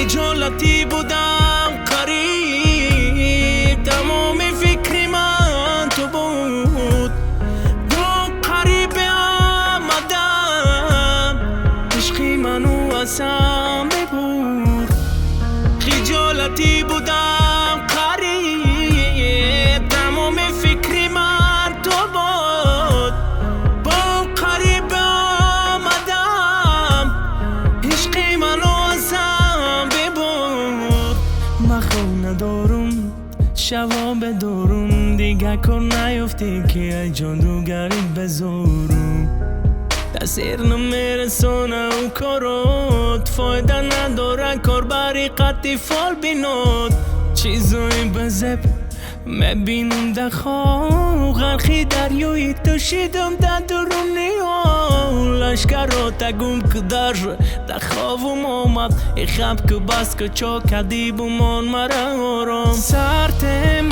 خجالتی بودم قریب، تمام فکری من تو بود. با قریب آمدم، عشقی منو ازم ببود. خجالتی بودم قریب، تمام فکری من تو بود. با قریب آمدم، عشقی منو ازم ببود. مخو ندارم شوا بدارم، دیگه کار نیفتی که ای جادوگری بزارم. تاثیر نمیرسونه او کارات، فایده نداره کار بری قطعی فال بینات. چیزایی به زب میبینم در خواب، غرقی دریایی توشیدم در درونی ها. لشکرات گم که در خوابم آمد، ای خواب که بس که چا کردی بمان مرا آرام. سرت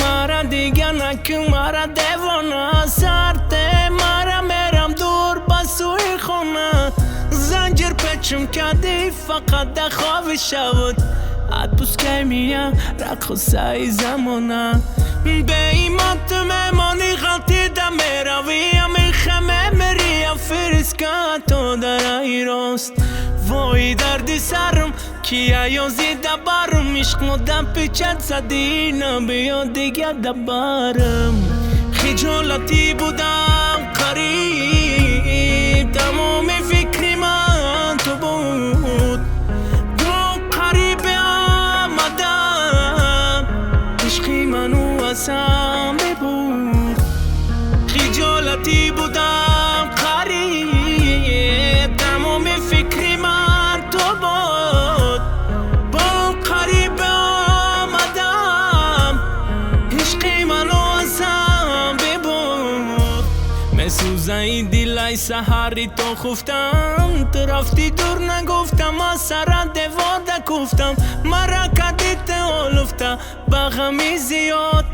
مرا دیگه نکن مرا دیوانه، سرت مرا میرم دور بسوی خونه. زنجیر پیچم کردی فقط در خواب شود، عد بسکه میم رقصه ای زمانه. به ایمان تو میمانی غلطی در میروی، امی خمه میری افرسکه تو در ای راست. وای دردی سرم کیه یازی دبرم، عشق مدام پیچت زدی نبیا دیگه دبرم. خجالتی بودم قریب، تمام فکری من تو بود. با قریب آمدم، عشقی منو ازم ببود. خجالتی بودم قریب، تمام فکری من تو بود. با قریب آمدم، عشقی منو ازم ببود. مسوزه ای دلای سحری تو خفتم، تو رفتی دور نگفتم، از سر دیوار گفتم. مرا کدی تولفته با غمی زیاد،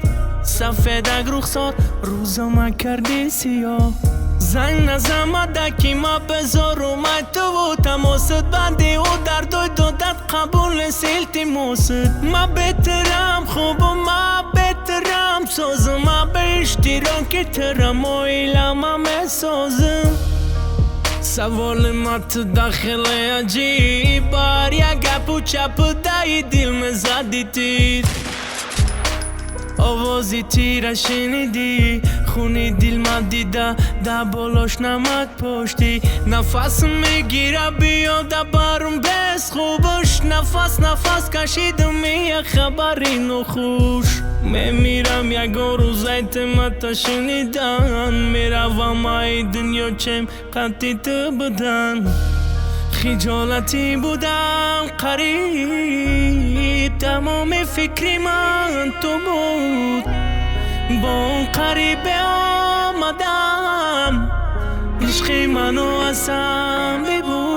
سفیدک رخسار روزم کردی سیاه. زنگ نزمده که ما بذارم ای تو بود، تماست بندی و دردوی دادت قبول سیلتی موسد. ما بهترم خوبم ما بهترم سازم، ما به اشتراکی ترم و ایلم سازم. سوال ما تو داخل عجیب بار، یا گپ و چپ دای دل مزدی تیر. آوازی تیره شنیدی خونی دل من دیده، ده بالاش نمک پشتی. نفس میگیره بیا ده برم بس خوبش، نفس کشیدم یه خبری نخوش. میمیرم یک روز ایتمت شنیدن، میروم ای دنیا چم قطعی تو بودن. خجالتی بودم قریب، تمام فکری من تو بود. با قریب آمدم، عشقی منو ازم ببود.